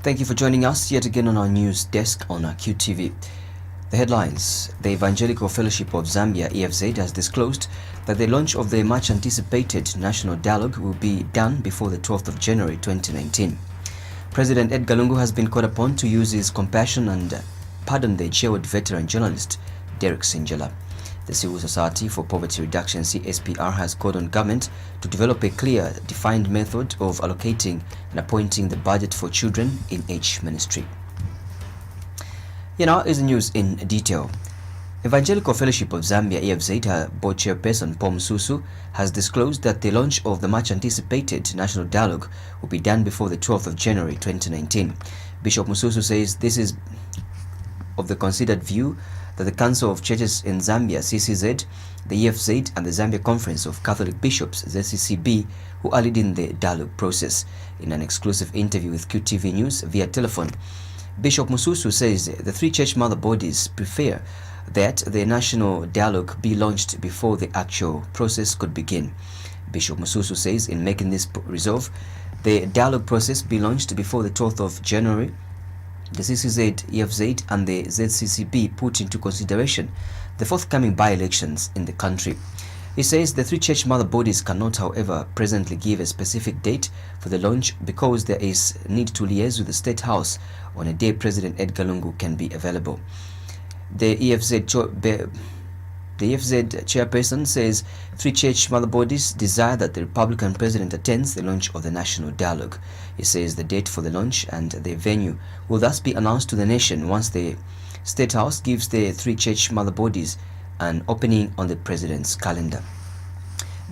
Thank you for joining us yet again on our news desk on QTV. The headlines. The Evangelical Fellowship of Zambia, EFZ, has disclosed that the launch of the much anticipated national dialogue will be done before the 12th of January 2019. President Edgar Lungu has been called upon to use his compassion and pardon the jailed veteran journalist Derek Sinjela. The Civil Society for Poverty Reduction (CSPR) has called on government to develop a clear, defined method of allocating and appointing the budget for children in each ministry. Here now is the news in detail. Evangelical Fellowship of Zambia EFZ board chairperson Paul Msusu has disclosed that the launch of the much anticipated national dialogue will be done before the 12th of January 2019. Bishop Msusu says this is of the considered view that the Council of Churches in Zambia, CCZ, the EFZ and the Zambia Conference of Catholic Bishops, ZCCB, who are leading the dialogue process. In an exclusive interview with QTV News via telephone, Bishop Msusu says the three church mother bodies prefer that the national dialogue be launched before the actual process could begin. Bishop Msusu says in making this resolve, the dialogue process be launched before the 12th of January. The CCZ, EFZ and the ZCCB put into consideration the forthcoming by-elections in the country. He says the three church mother bodies cannot, however, presently give a specific date for the launch because there is need to liaise with the State House on a day President Edgar Lungu can be available. The EFZ chairperson says three church mother bodies desire that the Republican president attends the launch of the national dialogue. He says the date for the launch and the venue will thus be announced to the nation once the State House gives the three church mother bodies an opening on the president's calendar.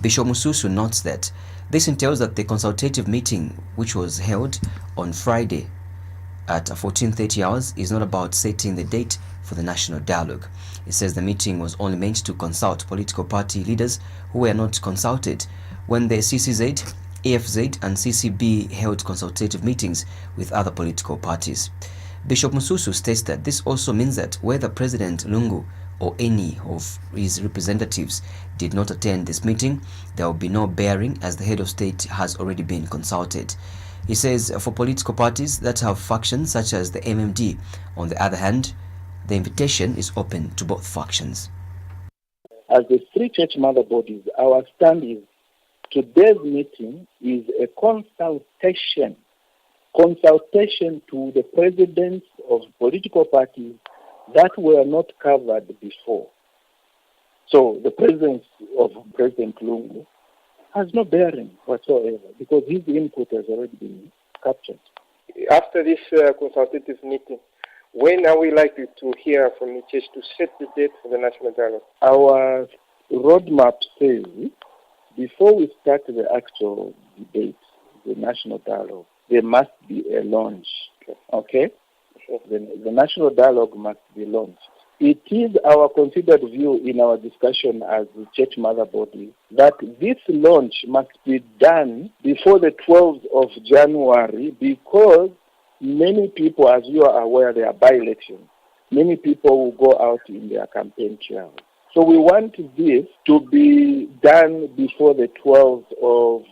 Bishop Msusu notes that this entails that the consultative meeting, which was held on Friday at 14:30 hours, is not about setting the date for the national dialogue. It says the meeting was only meant to consult political party leaders who were not consulted when the CCZ, EFZ and CCB held consultative meetings with other political parties. Bishop Msusu states that this also means that whether President Lungu or any of his representatives did not attend this meeting, there will be no bearing as the head of state has already been consulted. He says for political parties that have factions such as the MMD, on the other hand, the invitation is open to both factions. As the three church mother bodies, our stand is today's meeting is a consultation to the presidents of political parties that were not covered before. So the presence of President Lungu has no bearing whatsoever because his input has already been captured. After this consultative meeting, when are we likely to hear from the church to set the date for the national dialogue? Our roadmap says before we start the actual debate, the national dialogue, there must be a launch. Okay? Sure. The national dialogue must be launched. It is our considered view in our discussion as the church mother body that this launch must be done before the 12th of January because many people, as you are aware, they are by-elections. Many people will go out in their campaign trail. So we want this to be done before the 12th of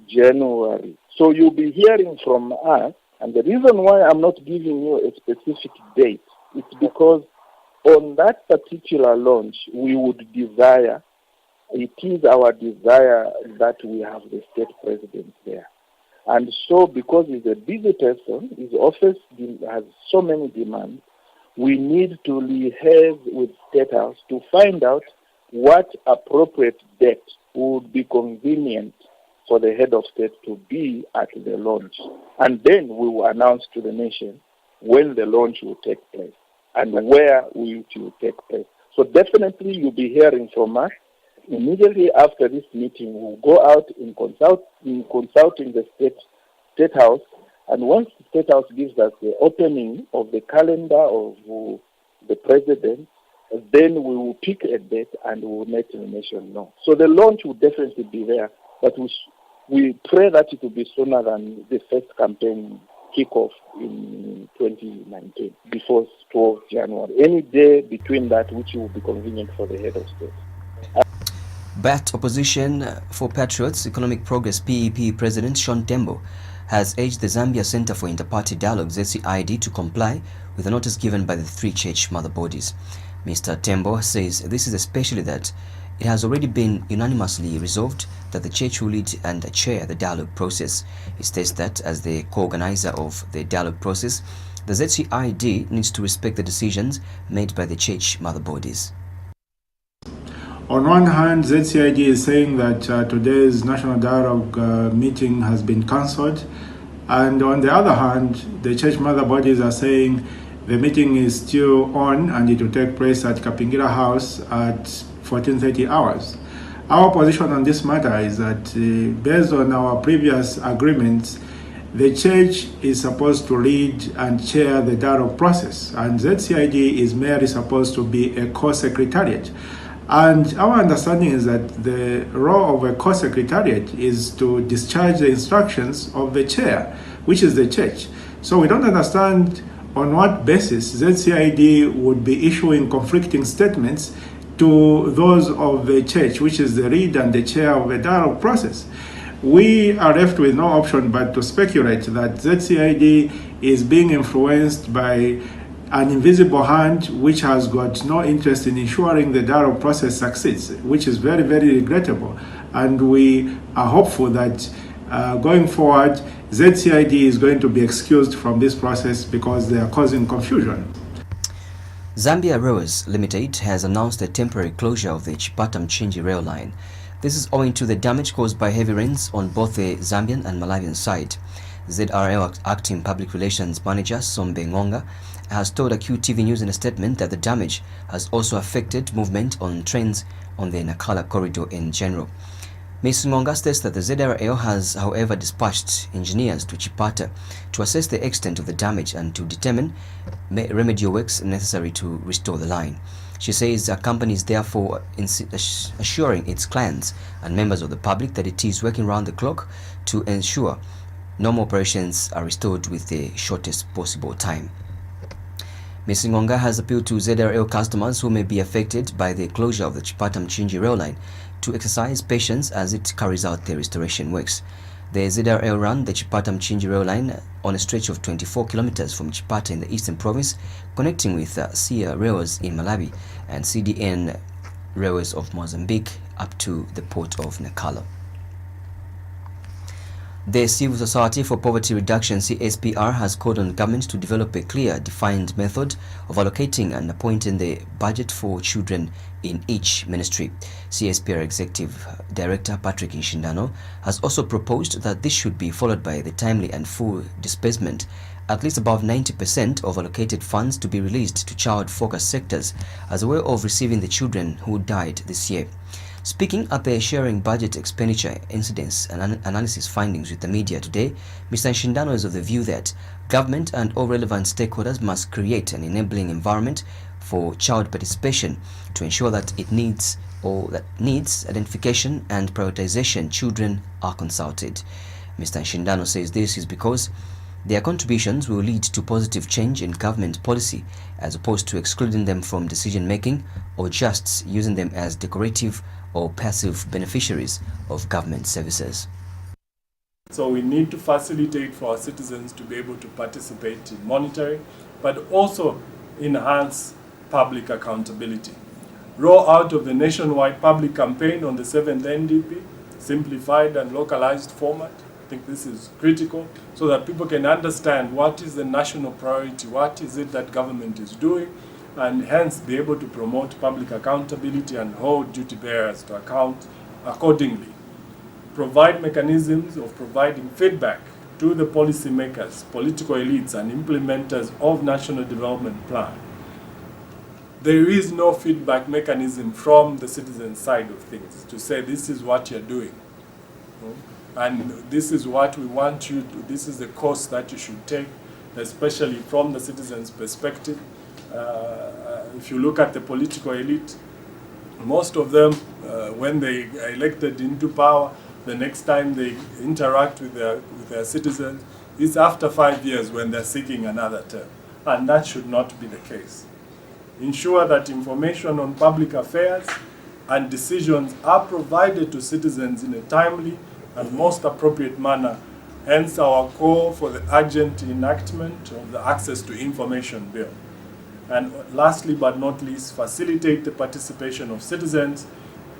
January. So you'll be hearing from us, and the reason why I'm not giving you a specific date is because on that particular launch, we would desire, it is our desire that we have the state president there. And so because he's a busy person, his office has so many demands, we need to liaise with State House to find out what appropriate date would be convenient for the head of state to be at the launch. And then we will announce to the nation when the launch will take place and where it will take place. So definitely you'll be hearing from us. Immediately after this meeting, we'll go out in consulting the State House, and once the State House gives us the opening of the calendar of the president, then we will pick a date and we will let the nation know. So the launch will definitely be there, but we pray that it will be sooner than the first campaign kickoff in 2019, before 12th January. Any day between that which will be convenient for the head of state. But Opposition for Patriots Economic Progress PEP President Sean Tembo has urged the Zambia Center for Interparty Dialogue ZCID to comply with the notice given by the three church mother bodies. Mr. Tembo says this is especially that it has already been unanimously resolved that the church will lead and chair the dialogue process. He states that as the co-organizer of the dialogue process, the ZCID needs to respect the decisions made by the church mother bodies. On one hand, ZCID is saying that today's National Dialogue meeting has been cancelled, and on the other hand, the church mother bodies are saying the meeting is still on and it will take place at Kapingira House at 14:30 hours. Our position on this matter is that based on our previous agreements, the church is supposed to lead and chair the dialogue process, and ZCID is merely supposed to be a co-secretariat. And our understanding is that the role of a co-secretariat is to discharge the instructions of the chair, which is the church. So we don't understand on what basis ZCID would be issuing conflicting statements to those of the church, which is the lead and the chair of the dialogue process. We are left with no option but to speculate that ZCID is being influenced by an invisible hand which has got no interest in ensuring the dialogue process succeeds, which is very, very regrettable. And we are hopeful that going forward, ZCID is going to be excused from this process because they are causing confusion. Zambia Railways Limited has announced a temporary closure of the Chipata-Mchinji rail line. This is owing to the damage caused by heavy rains on both the Zambian and Malawian side. ZRL Acting Public Relations Manager Sombe Ngonga has told QTV News in a statement that the damage has also affected movement on trains on the Nacala corridor in general. Ms. Ngonga states that the ZRL has, however, dispatched engineers to Chipata to assess the extent of the damage and to determine remedial works necessary to restore the line. She says the company is therefore assuring its clients and members of the public that it is working round the clock to ensure normal operations are restored with the shortest possible time. Ms. Ngonga has appealed to ZRL customers who may be affected by the closure of the Chipata-Mchinji rail line to exercise patience as it carries out the restoration works. The ZRL ran the Chipata-Mchinji rail line on a stretch of 24 kilometers from Chipata in the Eastern Province, connecting with SIA Railways in Malawi and CDN Railways of Mozambique up to the port of Nacala. The Civil Society for Poverty Reduction CSPR has called on government to develop a clear, defined method of allocating and appointing the budget for children in each ministry. CSPR Executive Director Patrick Nshindano has also proposed that this should be followed by the timely and full disbursement, at least above 90% of allocated funds to be released to child-focused sectors as a way of receiving the children who died this year. Speaking at the Sharing Budget Expenditure Incidents and Analysis findings with the media today, Mr. Nshindano is of the view that government and all relevant stakeholders must create an enabling environment for child participation to ensure that needs identification and prioritization children are consulted. Mr. Nshindano says this is because their contributions will lead to positive change in government policy as opposed to excluding them from decision making or just using them as decorative or passive beneficiaries of government services. So we need to facilitate for our citizens to be able to participate in monitoring, but also enhance public accountability. Roll out of the nationwide public campaign on the 7th NDP, simplified and localized format. I think this is critical so that people can understand what is the national priority, what is it that government is doing, and hence be able to promote public accountability and hold duty bearers to account accordingly. Provide mechanisms of providing feedback to the policymakers, political elites, and implementers of National Development Plan. There is no feedback mechanism from the citizen side of things to say this is what you're doing. And this is what we want you to, this is the course that you should take, especially from the citizen's perspective. If you look at the political elite, most of them, when they are elected into power, the next time they interact with their citizens is after 5 years when they're seeking another term. And that should not be the case. Ensure that information on public affairs and decisions are provided to citizens in a timely and most appropriate manner, Hence our call for the urgent enactment of the Access to Information Bill. And lastly but not least, facilitate the participation of citizens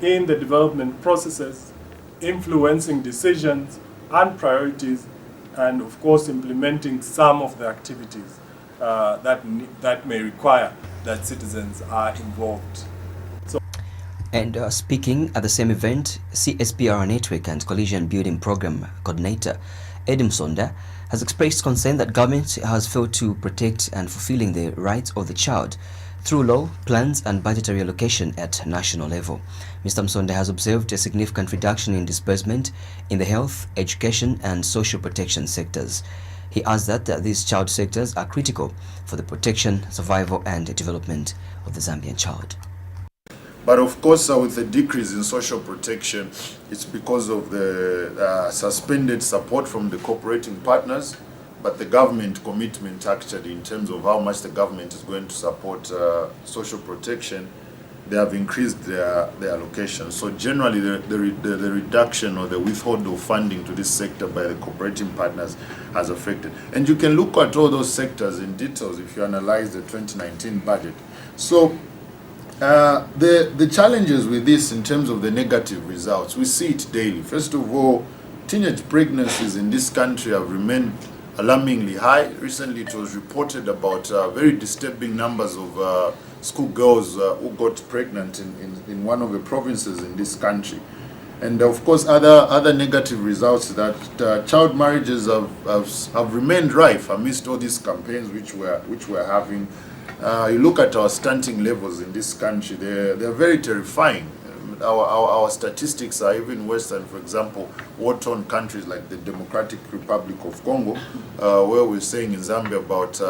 in the development processes, influencing decisions and priorities, and of course implementing some of the activities that may require that citizens are involved. And speaking at the same event, CSPR Network and Coalition Building Program Coordinator Eddie Msonda has expressed concern that government has failed to protect and fulfilling the rights of the child through law, plans and budgetary allocation at national level. Mr. Msonda has observed a significant reduction in disbursement in the health, education and social protection sectors. He adds that these child sectors are critical for the protection, survival and development of the Zambian child. But of course, with the decrease in social protection, it's because of the suspended support from the cooperating partners, but the government commitment actually in terms of how much the government is going to support social protection, they have increased their allocation. So generally, the reduction or the withholding of funding to this sector by the cooperating partners has affected. And you can look at all those sectors in details if you analyze the 2019 budget. So the challenges with this in terms of the negative results, we see it daily. First of all, teenage pregnancies in this country have remained alarmingly high. Recently it was reported about very disturbing numbers of schoolgirls who got pregnant in one of the provinces in this country. And of course other negative results that child marriages have remained rife amidst all these campaigns which we're having. You look at our stunting levels in this country, they're very terrifying. Our statistics are even worse than, for example, war-torn countries like the Democratic Republic of Congo, where we're saying in Zambia about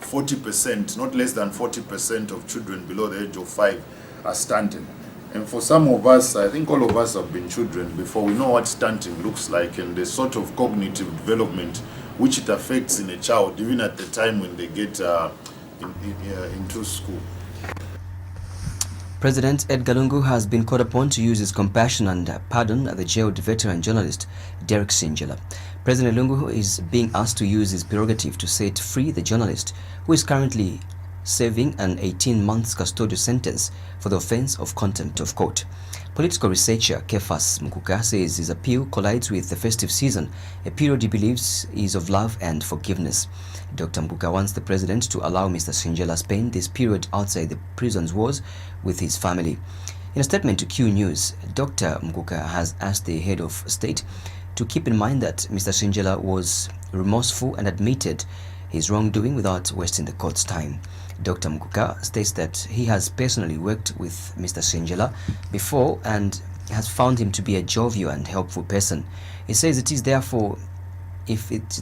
40%, not less than 40% of children below the age of 5 are stunted. And for some of us, I think all of us have been children before. We know what stunting looks like and the sort of cognitive development which it affects in a child, even at the time when they get into school. President Edgar Lungu has been called upon to use his compassion and pardon the jailed veteran journalist Derek Sinjela. President Lungu is being asked to use his prerogative to set free the journalist who is currently serving an 18-month custodial sentence for the offense of contempt of court. Political researcher Kefas Mkuka says his appeal collides with the festive season, a period he believes is of love and forgiveness. Dr. Mkuka wants the president to allow Mr. Sinjela spend this period outside the prison's walls with his family. In a statement to Q News, Dr. Mkuka has asked the head of state to keep in mind that Mr. Sinjela was remorseful and admitted his wrongdoing without wasting the court's time. Dr. Mkuka states that he has personally worked with Mr. Sinjela before and has found him to be a jovial and helpful person. He says if it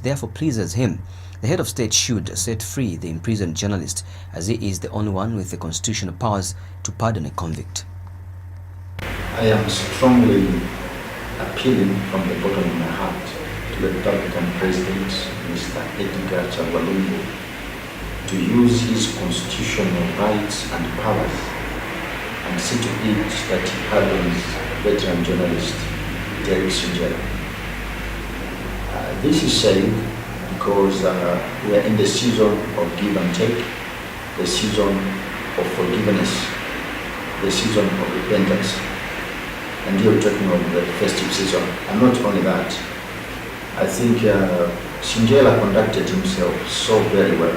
therefore pleases him, the head of state should set free the imprisoned journalist, as he is the only one with the constitutional powers to pardon a convict. I am strongly appealing from the bottom of my heart to the Republican President, Mr. Edgar Chagwa Lungu, to use his constitutional rights and powers and see to it that he pardons veteran journalist Derek Sinjela. This is said because we are in the season of give and take, the season of forgiveness, the season of repentance. And you're talking of the festive season. And not only that, I think Sinjela conducted himself so very well,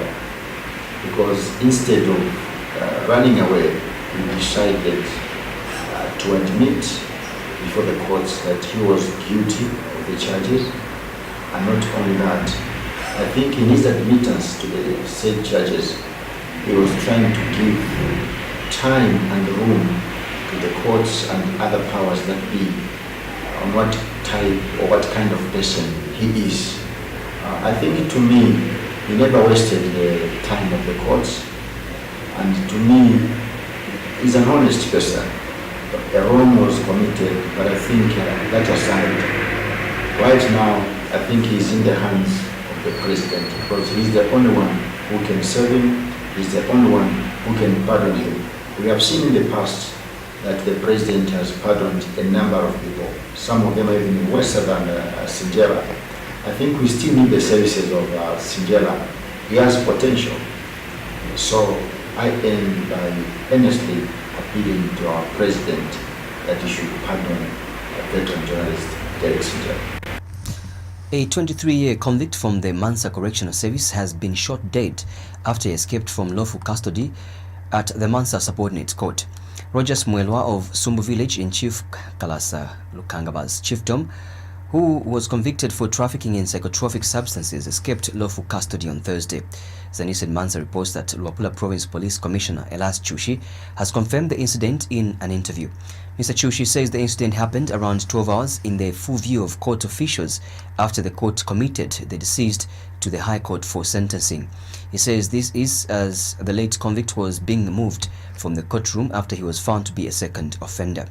because instead of running away, he decided to admit before the courts that he was guilty of the charges. And not only that, I think in his admittance to the said judges, he was trying to give time and room to the courts and other powers that be on what type or what kind of person he is. I think to me, he never wasted the time of the courts, and to me, he's an honest person. A wrong was committed, but I think that aside, right now, I think he's in the hands of the president, because he's the only one who can serve him, he's the only one who can pardon him. We have seen in the past that the president has pardoned a number of people. Some of them are even worse than Sinjela. I think we still need the services of Singela. He has potential. So I end by earnestly appealing to our president that he should pardon veteran journalist Derek Singela. A 23-year convict from the Mansa Correctional Service has been shot dead after he escaped from lawful custody at the Mansa Subordinate Court. Rogers Mwelwa of Sumbu Village in Chief Kalasa Lukangaba's chiefdom, who was convicted for trafficking in psychotropic substances, escaped lawful custody on Thursday. Zanise Mansa reports that Luapula Province Police Commissioner Elas Chushi has confirmed the incident in an interview. Mr. Chushi says the incident happened around 12 hours in the full view of court officials after the court committed the deceased to the High Court for sentencing. He says this is as the late convict was being moved from the courtroom after he was found to be a second offender.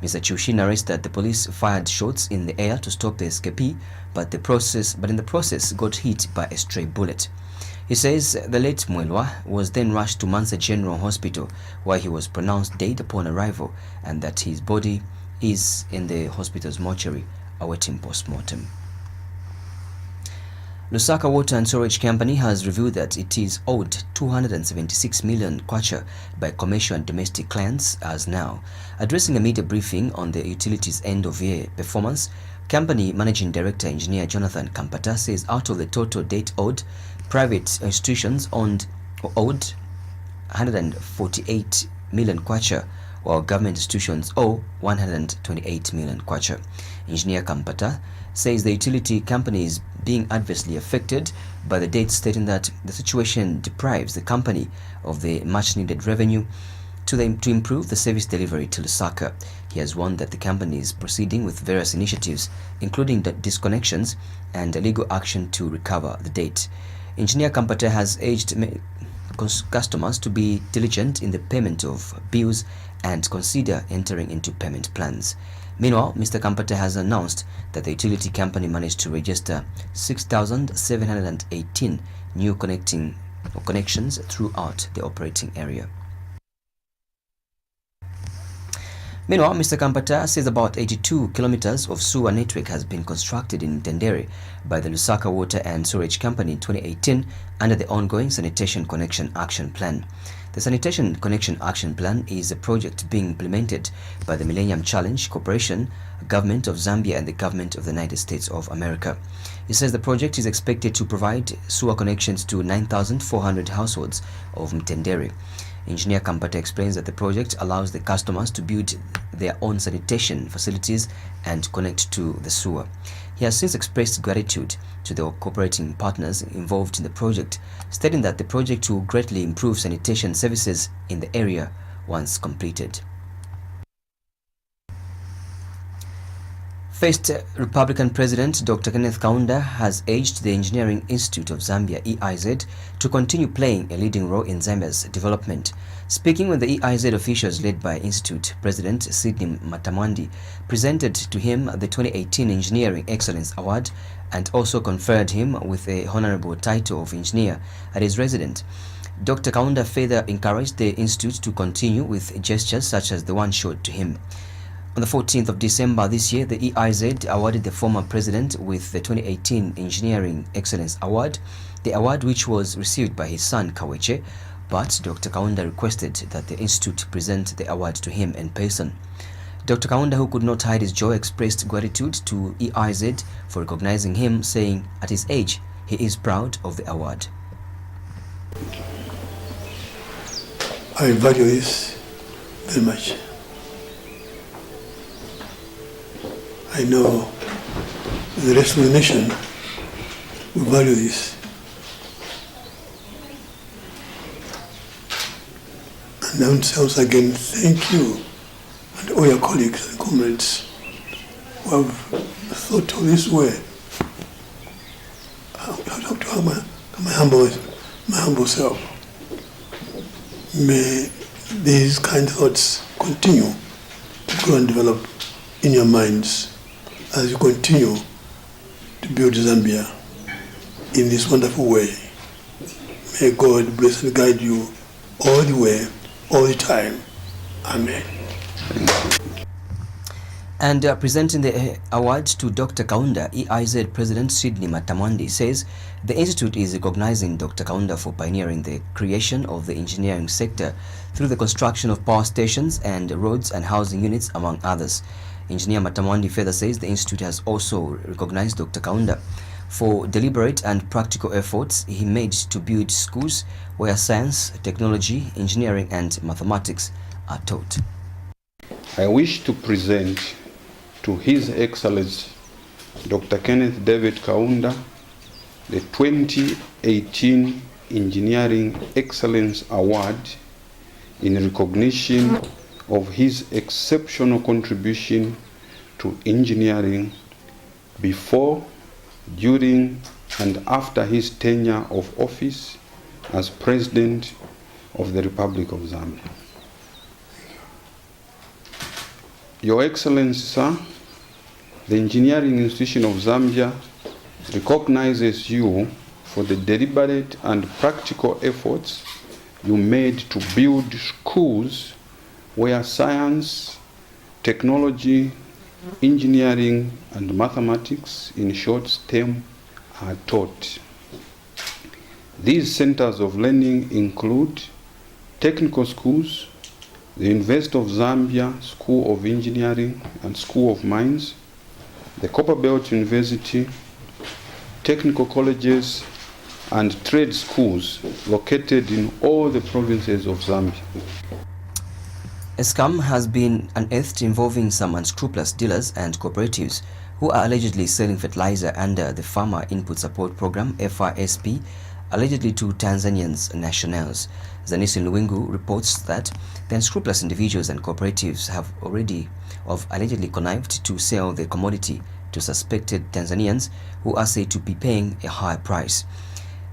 Mr. Chushi narrates that the police fired shots in the air to stop the escapee, but in the process got hit by a stray bullet. He says the late Mwelwa was then rushed to Mansa General Hospital, where he was pronounced dead upon arrival, and that his body is in the hospital's mortuary awaiting post-mortem. Lusaka Water and Storage Company has revealed that it is owed 276 million kwacha by commercial and domestic clients as now. Addressing a media briefing on the utility's end-of-year performance, Company Managing Director Engineer Jonathan Kampata says out of the total debt owed, private institutions owed 148 million kwacha, while government institutions owe 128 million kwacha. Engineer Kampata says the utility company is being adversely affected by the debt, stating that the situation deprives the company of the much-needed revenue to improve the service delivery to Lusaka. He has warned that the company is proceeding with various initiatives, including the disconnections and legal action to recover the debt. Engineer Kampata has urged customers to be diligent in the payment of bills and consider entering into payment plans. Meanwhile, Mr. Kampata has announced that the utility company managed to register 6,718 new connections throughout the operating area. Meanwhile, Mr. Kampata says about 82 kilometers of sewer network has been constructed in Tendere by the Lusaka Water and Storage Company in 2018 under the ongoing Sanitation Connection Action Plan. The Sanitation Connection Action Plan is a project being implemented by the Millennium Challenge Corporation, Government of Zambia and the Government of the United States of America. He says the project is expected to provide sewer connections to 9,400 households of Mtendere. Engineer Kampata explains that the project allows the customers to build their own sanitation facilities and connect to the sewer. He has since expressed gratitude to the cooperating partners involved in the project, stating that the project will greatly improve sanitation services in the area once completed. First Republican President Dr. Kenneth Kaunda has urged the Engineering Institute of Zambia, EIZ, to continue playing a leading role in Zambia's development. Speaking when the EIZ officials led by Institute President Sidney Matamwandi presented to him the 2018 Engineering Excellence Award and also conferred him with a honorable title of engineer at his residence, Dr. Kaunda further encouraged the Institute to continue with gestures such as the one showed to him. On the 14th of December this year, the EIZ awarded the former president with the 2018 Engineering Excellence Award, the award which was received by his son Kaweche, but Dr. Kaunda requested that the institute present the award to him in person. Dr. Kaunda, who could not hide his joy, expressed gratitude to EIZ for recognizing him, saying at his age, he is proud of the award. I value this very much. I know the rest of the nation will value this. And once again, thank you and all your colleagues and comrades who have thought of this way. I talk to my humble self. May these kind thoughts continue to grow and develop in your minds as you continue to build Zambia in this wonderful way. May God bless and guide you all the way, all the time. Amen. And presenting the award to Dr. Kaunda, EIZ President Sidney Matamwandi says the institute is recognizing Dr. Kaunda for pioneering the creation of the engineering sector through the construction of power stations and roads and housing units, among others. Engineer Matamwandi further says the institute has also recognized Dr. Kaunda for deliberate and practical efforts he made to build schools where science, technology, engineering and mathematics are taught. I wish to present to His Excellency Dr. Kenneth David Kaunda the 2018 Engineering Excellence Award in recognition of his exceptional contribution to engineering before, during, and after his tenure of office as President of the Republic of Zambia. Your Excellency, sir, the Engineering Institution of Zambia recognizes you for the deliberate and practical efforts you made to build schools where science, technology, engineering, and mathematics, in short STEM, are taught. These centers of learning include technical schools, the University of Zambia School of Engineering and School of Mines, the Copperbelt University, technical colleges, and trade schools located in all the provinces of Zambia. A scam has been unearthed involving some unscrupulous dealers and cooperatives who are allegedly selling fertilizer under the Farmer Input Support Program (FISP), allegedly to Tanzanians nationals. Zanisi Luwingu reports that the unscrupulous individuals and cooperatives have allegedly connived to sell the commodity to suspected Tanzanians who are said to be paying a high price.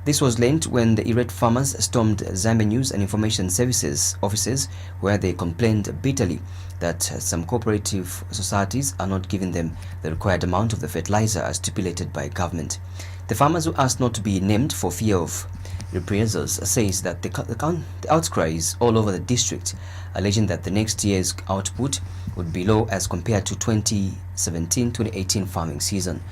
This was learned when the irate farmers stormed Zambia News and Information Services offices, where they complained bitterly that some cooperative societies are not giving them the required amount of the fertilizer as stipulated by government. The farmers, who asked not to be named for fear of reprisals, says that the outcry is all over the district, alleging that the next year's output would be low as compared to 2017-2018 farming season.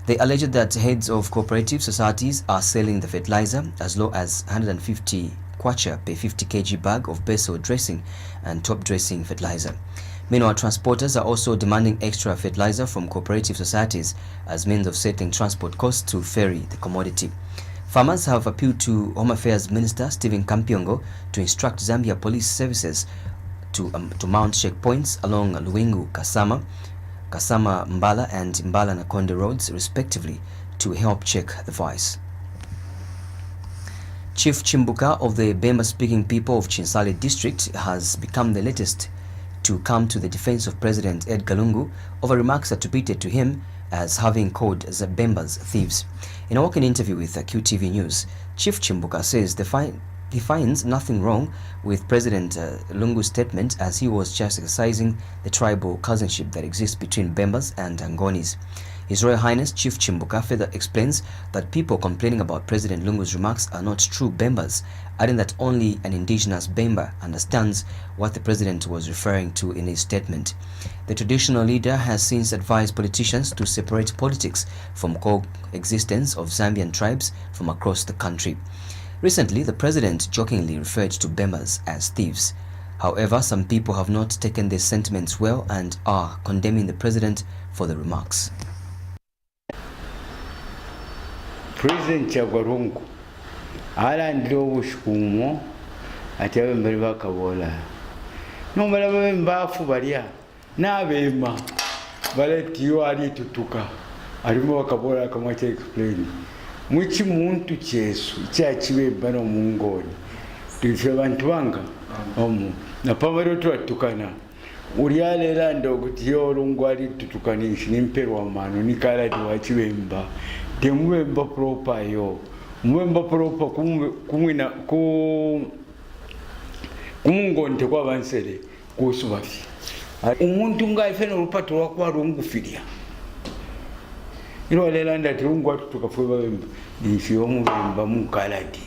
They alleged that heads of cooperative societies are selling the fertilizer as low as 150 kwacha per 50 kg bag of basil dressing and top dressing fertilizer. Meanwhile, transporters are also demanding extra fertilizer from cooperative societies as means of settling transport costs to ferry the commodity. Farmers have appealed to Home Affairs Minister Stephen Kampiongo to instruct Zambia Police Services to mount checkpoints along Luwingu, Kasama Mbala and Mbala Nakonde roads respectively to help check the vice. Chief Chimbuka of the Bemba-speaking people of Chinsali district has become the latest to come to the defense of President Edgar Lungu over remarks attributed to him as having called the Bembas thieves. In a walk-in interview with QTV News, Chief Chimbuka says he finds nothing wrong with President Lungu's statement, as he was just exercising the tribal cousinship that exists between Bembas and Angonis. His Royal Highness Chief Chimbuka further explains that people complaining about President Lungu's remarks are not true Bembas, adding that only an indigenous Bemba understands what the president was referring to in his statement. The traditional leader has since advised politicians to separate politics from coexistence of Zambian tribes from across the country. Recently, the president jokingly referred to Bembas as thieves. However, some people have not taken these sentiments well and are condemning the president for the remarks. President Chagwarungu alandira obushukumo ate abembali bakabola nomala bembafu balya n'abema baletiyo alitutuka alimo bakabola kamwa kya explain mwichi muntu kyesu kyakibemba n'omungoni tufe bantu banga na pamalo twatukana uli alera ndogutiyo olungu alitutukanisha nimperwa mano nikalati wakibemba temwemba proper yo mwemba proper kumwina kumungonte kwabansere kusubafi umuntu ngaife n'orupato lwakwarungufirya ilo lela ndati lungu atutukafe babemba nifiyo mubemba mukalati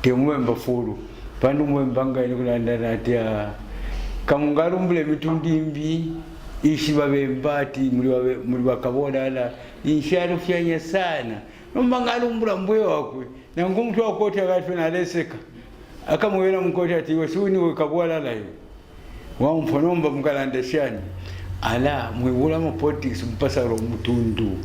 temwemba fulu pandu mwemba ngaine kunandana ati kamungalumbule mitundi mbi ishi babembati muri bakabonana inshalo fyanya sana nomangalo mbulambwe wakwe na ngumtu wakoti akati na leseka akamwena mkoti ati wesuni wekabonana hiyo wa mfonomba mkalandeshani ala mwibula mo politics mpasaro mutundu.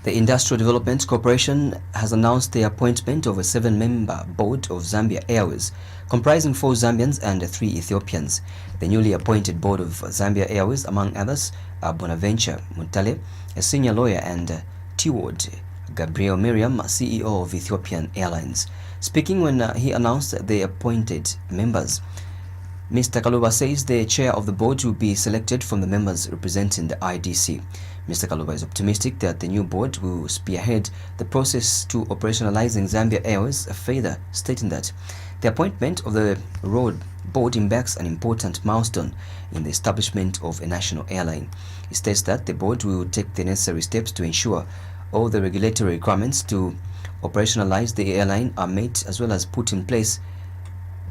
The Industrial Development Corporation has announced the appointment of a 7-member board of Zambia Airways, comprising 4 Zambians and 3 Ethiopians. The newly appointed board of Zambia Airways, among others, are Bonaventure Mutale, a senior lawyer, and T-Ward Gabriel Miriam, CEO of Ethiopian Airlines. Speaking when he announced the appointed members, Mr. Kaluba says the chair of the board will be selected from the members representing the IDC. Mr. Kaluba is optimistic that the new board will spearhead the process to operationalizing Zambia Airways, further stating that the appointment of the board embarks an important milestone in the establishment of a national airline. He states that the board will take the necessary steps to ensure all the regulatory requirements to operationalize the airline are met, as well as put in place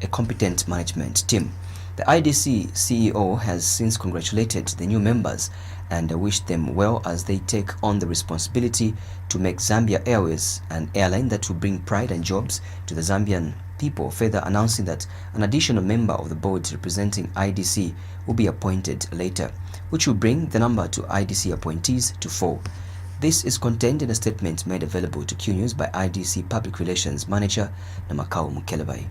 a competent management team. The IDC CEO has since congratulated the new members and wished them well as they take on the responsibility to make Zambia Airways an airline that will bring pride and jobs to the Zambian people, further announcing that an additional member of the board representing IDC will be appointed later, which will bring the number to IDC appointees to 4. This is contained in a statement made available to Q News by IDC Public Relations Manager Namakau Mukelebai.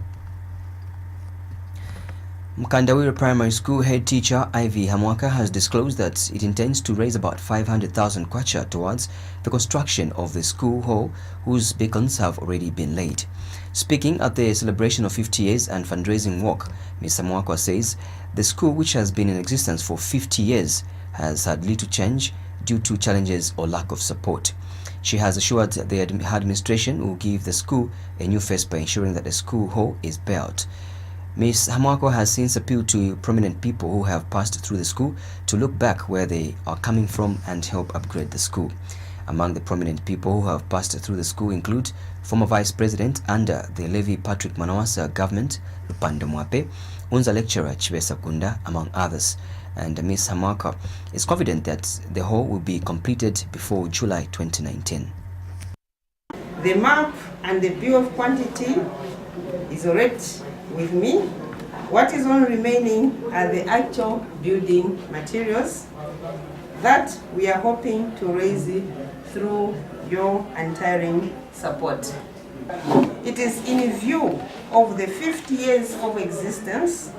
Mkandawire Primary School head teacher Ivy Hamwaka has disclosed that it intends to raise about 500,000 kwacha towards the construction of the school hall, whose beacons have already been laid. Speaking at the celebration of 50 years and fundraising walk, Ms. Hamwaka says the school, which has been in existence for 50 years, has had little change due to challenges or lack of support. She has assured the administration will give the school a new face by ensuring that the school hall is built. Ms. Hamwako has since appealed to prominent people who have passed through the school to look back where they are coming from and help upgrade the school. Among the prominent people who have passed through the school include former Vice President under the Levi Patrick Manawasa government, Lupando Mwape, Unza lecturer Chibesa Kunda, among others. And Ms. Hamwako is confident that the hall will be completed before July 2019. The map and the bill of quantity is already with me. What is only remaining are the actual building materials that we are hoping to raise through your untiring support. It is in view of the 50 years of existence,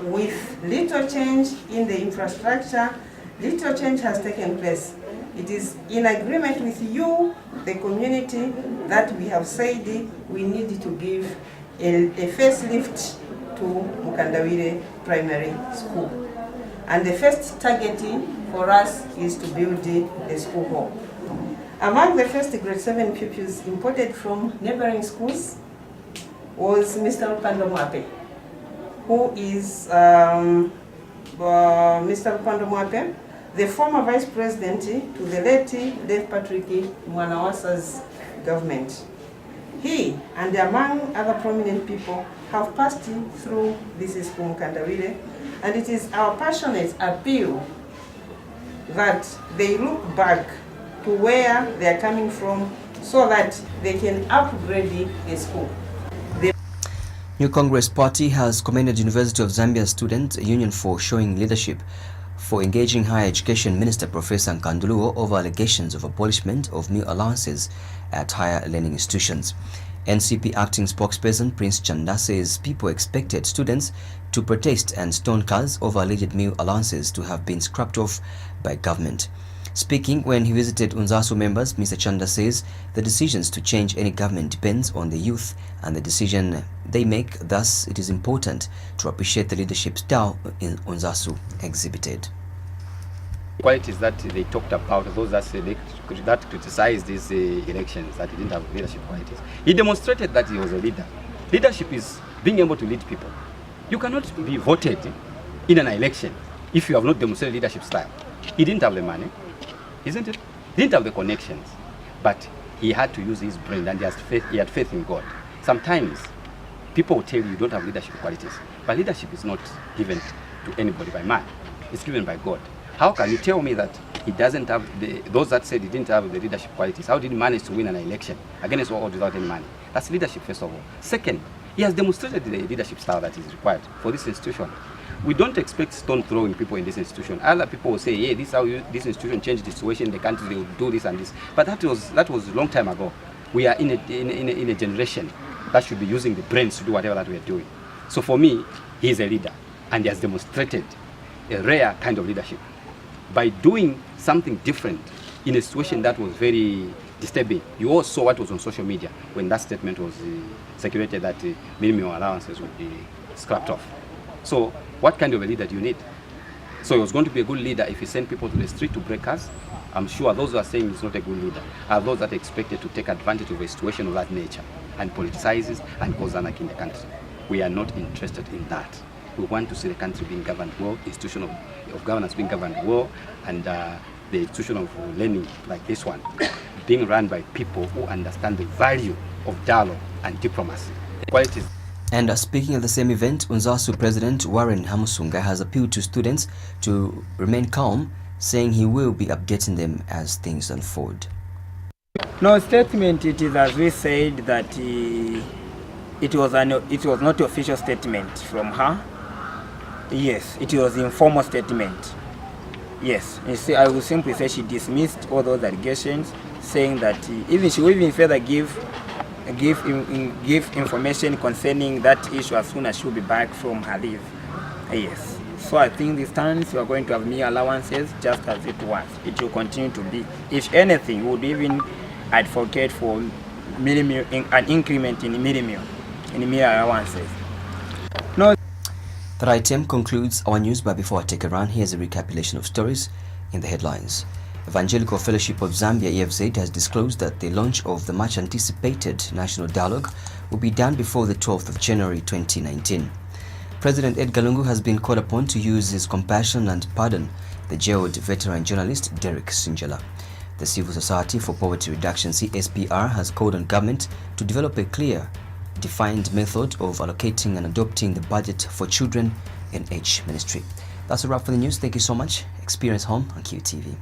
with little change in the infrastructure, little change has taken place. It is in agreement with you, the community, that we have said we need to give a facelift to Mkandawire Primary School. And the first target for us is to build a school hall. Among the first grade 7 pupils imported from neighboring schools was Mr. Lupando Mwape, who is Mr. Lupando Mwape, the former vice president to the late Levi Patrick Mwanawasa's government. He and among other prominent people have passed through this school Mkandawire, and it is our passionate appeal that they look back to where they are coming from so that they can upgrade the school. New Congress Party has commended University of Zambia Student Union for showing leadership for engaging Higher Education Minister Professor Nkanduluo over allegations of abolishment of meal allowances at higher learning institutions. NCP acting spokesperson Prince Chanda says people expected students to protest and stone cars over alleged meal allowances to have been scrapped off by government. Speaking when he visited Unzasu members, Mr. Chanda says the decisions to change any government depends on the youth and the decision they make. Thus, it is important to appreciate the leadership style in Unzasu exhibited. Qualities that they talked about, those that criticized these elections, that he didn't have leadership qualities. He demonstrated that he was a leader. Leadership is being able to lead people. You cannot be voted in an election if you have not demonstrated leadership style. He didn't have the money, isn't it? He didn't have the connections, but he had to use his brain, and he had faith in God. Sometimes people will tell you don't have leadership qualities, but leadership is not given to anybody by man. is given by God. How can you tell me that he doesn't have those that said he didn't have the leadership qualities? How did he manage to win an election against all odds without any money? That's leadership, first of all. Second, he has demonstrated the leadership style that is required for this institution. We don't expect stone throwing people in this institution. Other people will say, yeah, this is how this institution changed the situation in the country, they will do this and this. But that was a long time ago. We are in a generation that should be using the brains to do whatever that we are doing. So for me, he is a leader, and he has demonstrated a rare kind of leadership by doing something different in a situation that was very disturbing. You all saw what was on social media when that statement was circulated that minimum allowances would be scrapped off. So what kind of a leader do you need? So he was going to be a good leader if he sent people to the street to break us. I'm sure those who are saying he's not a good leader are those that are expected to take advantage of a situation of that nature and politicizes and cause anarchy in the country. We are not interested in that. We want to see the country being governed well, institution of governance being governed well, and the institution of learning like this one being run by people who understand the value of dialogue and diplomacy. Qualities. And speaking at the same event, UNZASU President Warren Hamusunga has appealed to students to remain calm, saying he will be updating them as things unfold. No statement, it is as we said that it was not official statement from her. Yes, it was informal statement. Yes, you see, I will simply say she dismissed all those allegations, saying that she will even further give information concerning that issue as soon as she'll be back from her leave. Yes. So I think this time we are going to have mere allowances just as it was. It will continue to be. If anything, we would even advocate for an increment in mere allowances. No. That item concludes our news, but before I take a run, here's a recapitulation of stories in the headlines. Evangelical Fellowship of Zambia, EFZ, has disclosed that the launch of the much-anticipated National Dialogue will be done before the 12th of January 2019. President Edgar Lungu has been called upon to use his compassion and pardon the jailed veteran journalist Derek Sinjala. The Civil Society for Poverty Reduction, CSPR, has called on government to develop a clear, defined method of allocating and adopting the budget for children in each ministry. That's a wrap for the news. Thank you so much. Experience Home on QTV.